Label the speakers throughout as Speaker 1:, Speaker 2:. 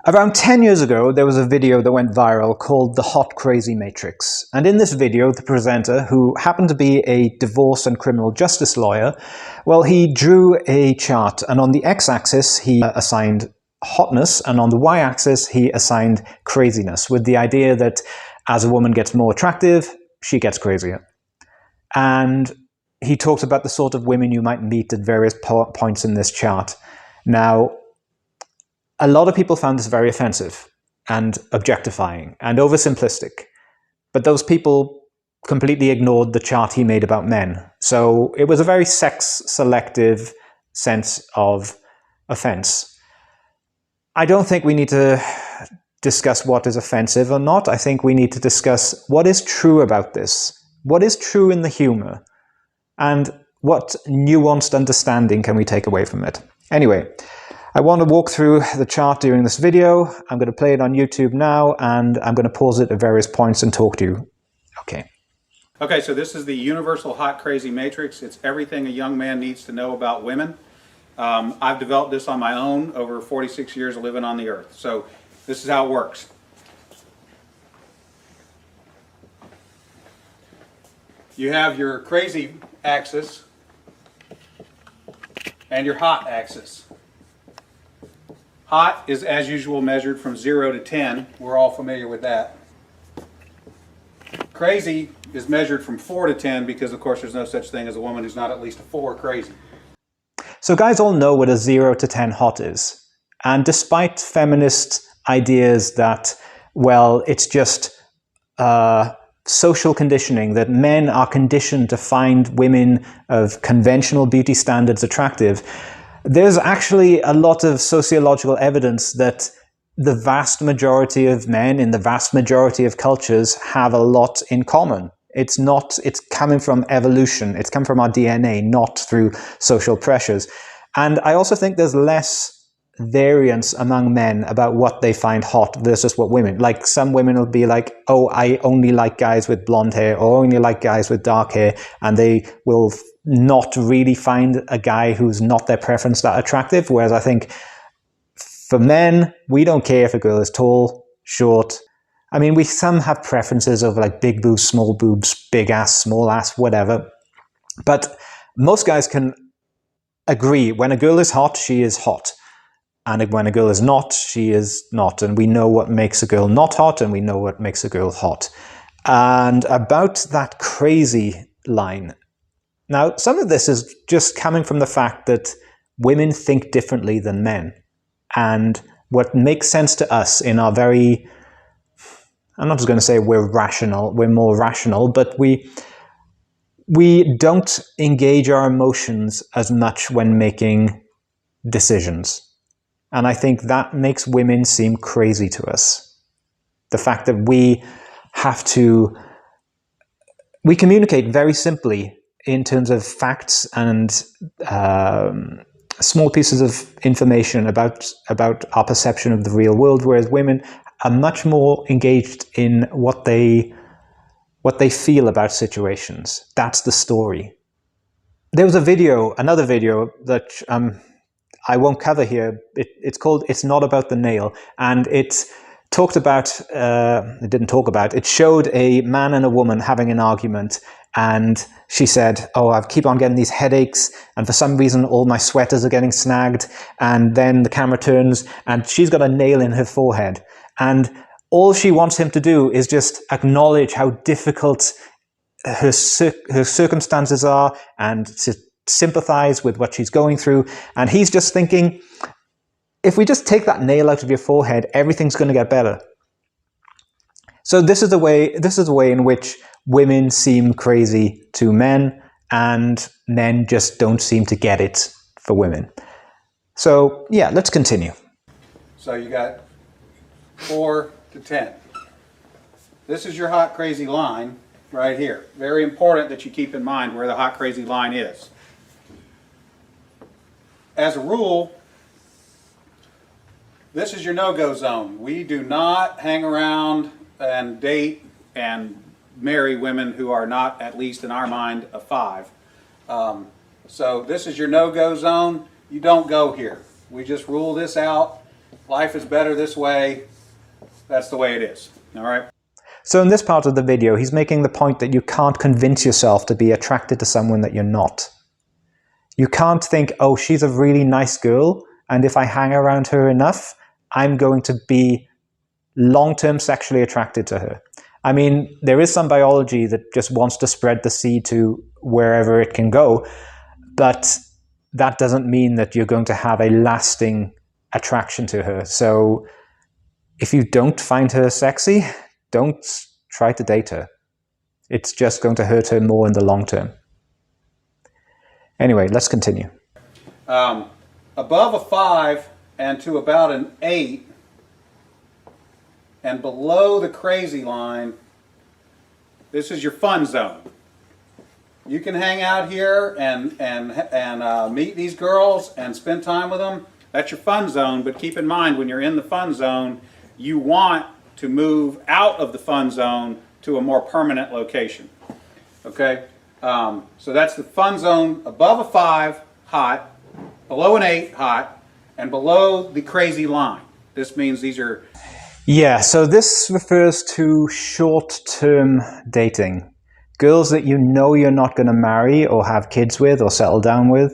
Speaker 1: Around 10 years ago, there was a video that went viral called The Hot Crazy Matrix. And in this video, the presenter, who happened to be a divorce and criminal justice lawyer, well, he drew a chart, and on the x-axis, he assigned hotness, and on the y-axis, he assigned craziness, with the idea that as a woman gets more attractive, she gets crazier. And he talked about the sort of women you might meet at various points in this chart. Now, a lot of people found this very offensive and objectifying and oversimplistic, but those people completely ignored the chart he made about men. So it was a very sex-selective sense of offense. I don't think we need to discuss what is offensive or not. I think we need to discuss what is true about this, what is true in the humor, and what nuanced understanding can we take away from it. Anyway, I want to walk through the chart during this video. I'm going to play it on YouTube now, and I'm going to pause it at various points and talk to you. Okay.
Speaker 2: Okay, so this is the Universal Hot Crazy Matrix. It's everything a young man needs to know about women. I've developed this on my own over 46 years of living on the earth. So this is how it works. You have your crazy axis and your hot axis. Hot is, as usual, measured from 0 to 10. We're all familiar with that. Crazy is measured from 4 to 10 because, of course, there's no such thing as a woman who's not at least a 4 crazy.
Speaker 1: So guys all know what a 0 to 10 hot is. And despite feminist ideas that, well, it's just social conditioning, that men are conditioned to find women of conventional beauty standards attractive, there's actually a lot of sociological evidence that the vast majority of men in the vast majority of cultures have a lot in common. It's coming from evolution. It's come from our DNA, not through social pressures. And I also think there's less variance among men about what they find hot versus what women. Like some women will be like, oh, I only like guys with blonde hair or only like guys with dark hair, and they will not really find a guy who's not their preference that attractive. Whereas I think for men, we don't care if a girl is tall, short. I mean, some have preferences of like big boobs, small boobs, big ass, small ass, whatever. But most guys can agree when a girl is hot, she is hot. And when a girl is not, she is not. And we know what makes a girl not hot, and we know what makes a girl hot. And about that crazy line. Now, some of this is just coming from the fact that women think differently than men. And what makes sense to us in our very, I'm not just going to say we're rational, we're more rational, but we don't engage our emotions as much when making decisions. And I think that makes women seem crazy to us. The fact that we communicate very simply in terms of facts and small pieces of information about our perception of the real world, whereas women are much more engaged in what they feel about situations. That's the story. There was another video that I won't cover here. It's called "It's Not About the Nail," and it showed a man and a woman having an argument, and she said, oh, I keep on getting these headaches, and for some reason all my sweaters are getting snagged. And then the camera turns, and she's got a nail in her forehead. And all she wants him to do is just acknowledge how difficult her circumstances are and to sympathize with what she's going through. And he's just thinking, if we just take that nail out of your forehead, everything's going to get better. So this is the way in which women seem crazy to men, and men just don't seem to get it for women. So yeah, let's continue.
Speaker 2: So you got 4 to 10. This is your hot crazy line right here. Very important that you keep in mind where the hot crazy line is. As a rule, this is your no-go zone. We do not hang around and date and marry women who are not, at least in our mind, a 5. So this is your no-go zone. You don't go here. We just rule this out. Life is better this way. That's the way it is. All right.
Speaker 1: So in this part of the video, he's making the point that you can't convince yourself to be attracted to someone that you're not. You can't think, oh, she's a really nice girl, and if I hang around her enough, I'm going to be long-term sexually attracted to her. I mean, there is some biology that just wants to spread the seed to wherever it can go, but that doesn't mean that you're going to have a lasting attraction to her. So if you don't find her sexy, don't try to date her. It's just going to hurt her more in the long term. Anyway, let's continue.
Speaker 2: Above a 5 and to about an 8, and below the crazy line, this is your fun zone. You can hang out here and meet these girls and spend time with them. That's your fun zone, but keep in mind when you're in the fun zone, you want to move out of the fun zone to a more permanent location. Okay? So that's the fun zone above a 5, hot, below an 8, hot, and below the crazy line. This means these are...
Speaker 1: Yeah, so this refers to short-term dating. Girls that you know you're not going to marry or have kids with or settle down with,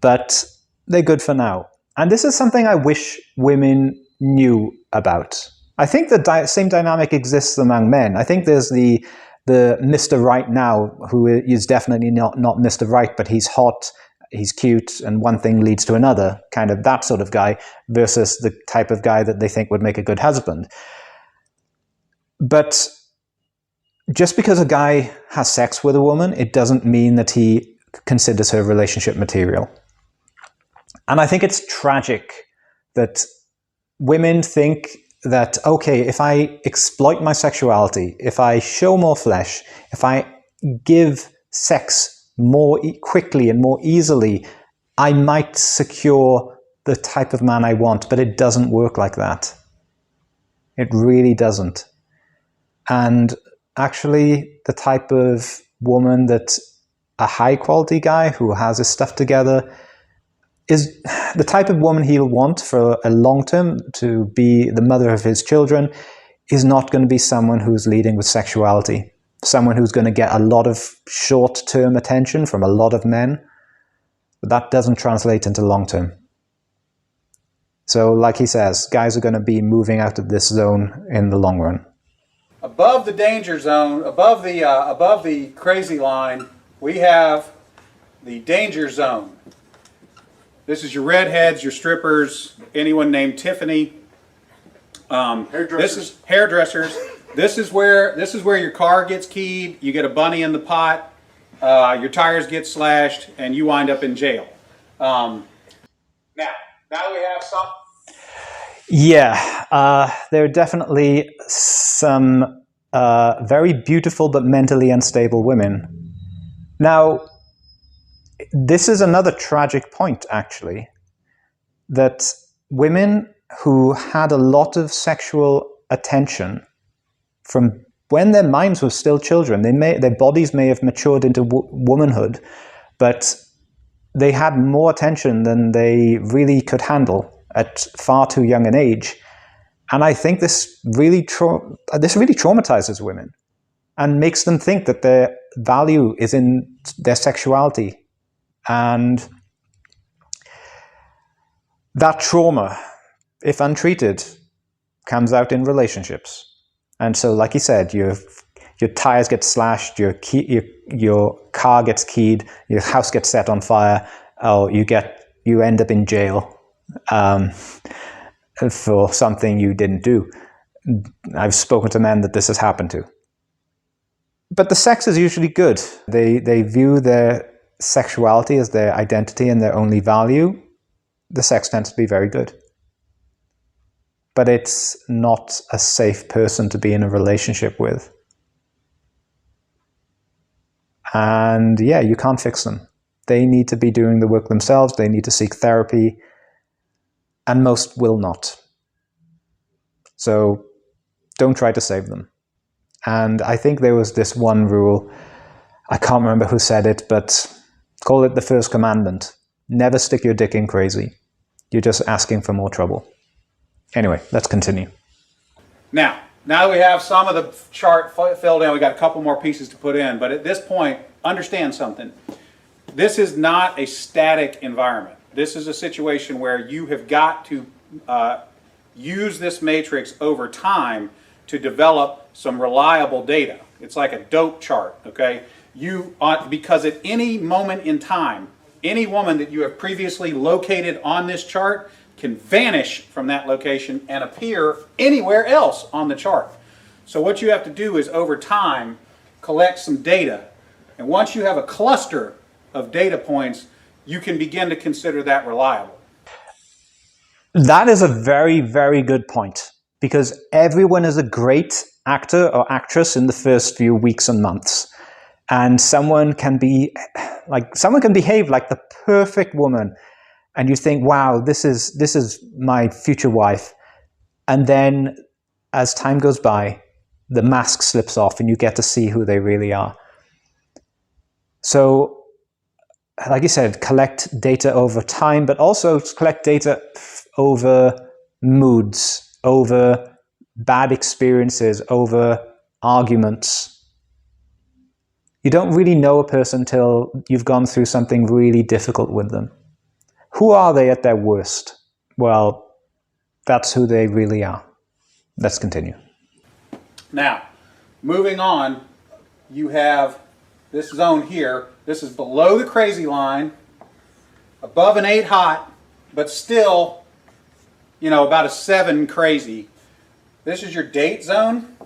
Speaker 1: but they're good for now. And this is something I wish women knew about. I think the same dynamic exists among men. I think there's the Mr. Right now, who is definitely not Mr. Right, but he's hot, he's cute, and one thing leads to another, kind of that sort of guy, versus the type of guy that they think would make a good husband. But just because a guy has sex with a woman, it doesn't mean that he considers her relationship material. And I think it's tragic that women think that, okay, if I exploit my sexuality, if I show more flesh, if I give sex more quickly and more easily, I might secure the type of man I want, but it doesn't work like that. It really doesn't. And actually, the type of woman that a high-quality guy who has his stuff together is the type of woman he'll want for a long term to be the mother of his children, is not going to be someone who's leading with sexuality, someone who's going to get a lot of short-term attention from a lot of men. But that doesn't translate into long-term. So like he says, guys are going to be moving out of this zone in the long run.
Speaker 2: Above the danger zone, above the crazy line, we have the danger zone. This is your redheads, your strippers, anyone named Tiffany. This is hairdressers. This is where your car gets keyed. You get a bunny in the pot. Your tires get slashed, and you wind up in jail. Now we have some.
Speaker 1: Yeah, there are definitely some very beautiful but mentally unstable women. Now, this is another tragic point, actually, that women who had a lot of sexual attention from when their minds were still children, their bodies may have matured into womanhood, but they had more attention than they really could handle at far too young an age. And I think this really traumatizes women and makes them think that their value is in their sexuality. And that trauma, if untreated, comes out in relationships. And so, like he said, your tires get slashed, your car gets keyed, your house gets set on fire, or you end up in jail for something you didn't do. I've spoken to men that this has happened to. But the sex is usually good. They view their sexuality as their identity and their only value. The sex tends to be very good. But it's not a safe person to be in a relationship with. And yeah, you can't fix them. They need to be doing the work themselves. They need to seek therapy. And most will not. So don't try to save them. And I think there was this one rule, I can't remember who said it, but call it the first commandment. Never stick your dick in crazy. You're just asking for more trouble. Anyway, let's continue.
Speaker 2: Now that we have some of the chart filled in, we got a couple more pieces to put in, but at this point, understand something. This is not a static environment. This is a situation where you have got to use this matrix over time to develop some reliable data. It's like a dope chart, okay? Because at any moment in time, any woman that you have previously located on this chart can vanish from that location and appear anywhere else on the chart. So what you have to do is over time collect some data, and once you have a cluster of data points, you can begin to consider that reliable.
Speaker 1: That is a very, very good point, because everyone is a great actor or actress in the first few weeks and months. And someone can behave like the perfect woman, and you think, wow, this is my future wife. And then as time goes by, the mask slips off and you get to see who they really are. So, like you said, collect data over time, but also collect data over moods, over bad experiences, over arguments. You don't really know a person till you've gone through something really difficult with them. Who are they at their worst? Well, that's who they really are. Let's continue.
Speaker 2: Now, moving on, you have this zone here. This is below the crazy line, above an 8 hot, but still, about a 7 crazy. This is your date zone.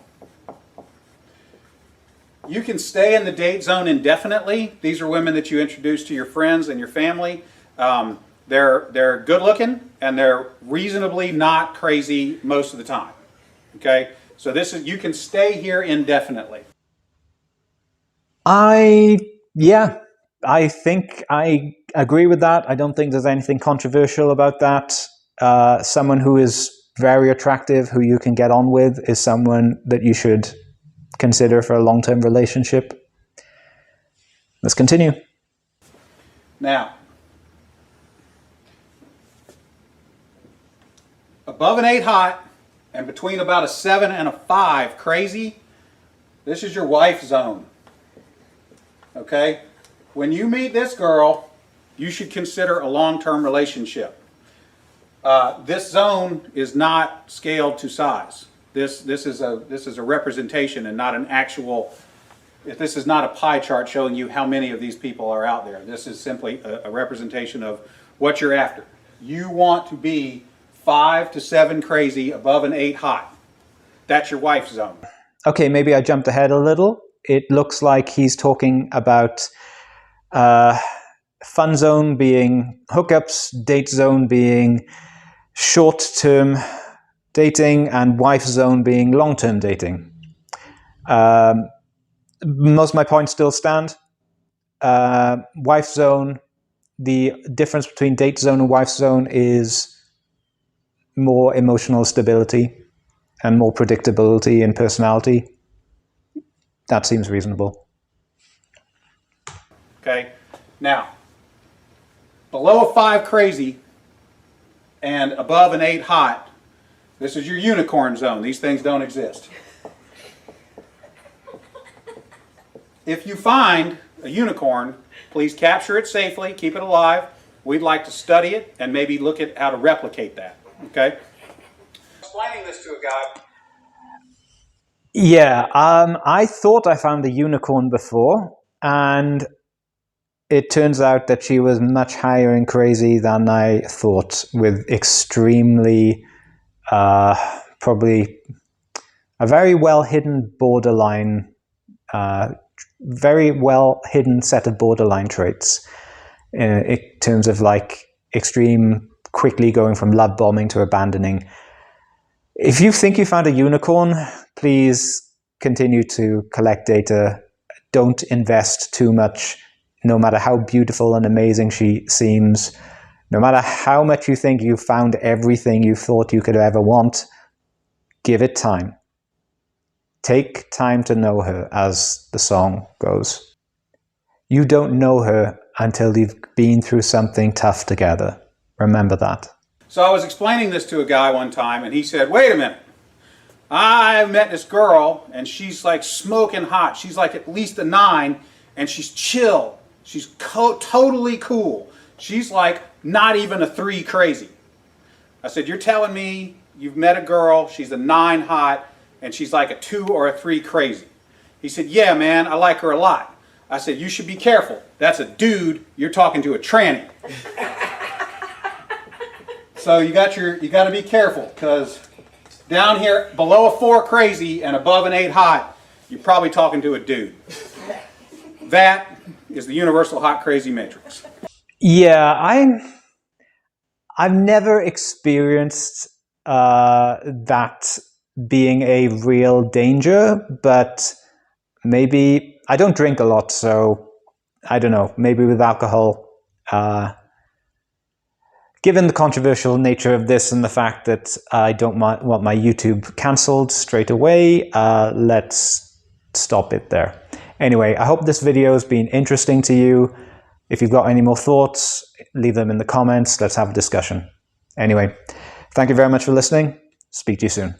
Speaker 2: You can stay in the date zone indefinitely. These are women that you introduce to your friends and your family. They're good looking and they're reasonably not crazy most of the time. Okay, so you can stay here indefinitely.
Speaker 1: I think I agree with that. I don't think there's anything controversial about that. Someone who is very attractive, who you can get on with, is someone that you should consider for a long-term relationship. Let's continue.
Speaker 2: Now, above an 8 hot and between about a 7 and a 5 crazy, this is your wife zone. Okay? When you meet this girl, you should consider a long-term relationship. This zone is not scaled to size. This is a representation and not an actual. This is not a pie chart showing you how many of these people are out there. This is simply a representation of what you're after. You want to be 5 to 7 crazy, above an 8 hot. That's your wife zone.
Speaker 1: Okay, maybe I jumped ahead a little. It looks like he's talking about fun zone being hookups, date zone being short-term dating, and wife zone being long-term dating. Most of my points still stand. Wife zone, the difference between date zone and wife zone is more emotional stability and more predictability in personality. That seems reasonable.
Speaker 2: Okay, now, below a 5 crazy and above an 8 hot, this is your unicorn zone. These things don't exist. If you find a unicorn, please capture it safely, keep it alive. We'd like to study it and maybe look at how to replicate that. Okay? Explaining this to a guy.
Speaker 1: Yeah, I thought I found a unicorn before, and it turns out that she was much higher in crazy than I thought, with extremely, probably a very well-hidden borderline, very well-hidden set of borderline traits in terms of like extreme, quickly going from love bombing to abandoning. If you think you found a unicorn, please continue to collect data. Don't invest too much, no matter how beautiful and amazing she seems. No matter how much you think you found everything you thought you could ever want, give it time. Take time to know her, as the song goes. You don't know her until you've been through something tough together. Remember that.
Speaker 2: So I was explaining this to a guy one time, and he said, wait a minute. I met this girl, and she's like smoking hot. She's like at least a 9, and she's chill. She's totally cool. She's like not even a 3 crazy. I said, you're telling me you've met a girl, she's a 9 hot, and she's like a 2 or a 3 crazy? He said, yeah, man, I like her a lot. I said, you should be careful. That's a dude. You're talking to a tranny. So you got to be careful, because down here below a 4 crazy and above an 8 hot, you're probably talking to a dude. That is the universal hot crazy matrix.
Speaker 1: Yeah, I've never experienced that being a real danger, but maybe I don't drink a lot, so I don't know. Maybe with alcohol. Given the controversial nature of this and the fact that I don't want my YouTube cancelled straight away, let's stop it there. Anyway, I hope this video has been interesting to you. If you've got any more thoughts, leave them in the comments. Let's have a discussion. Anyway, thank you very much for listening. Speak to you soon.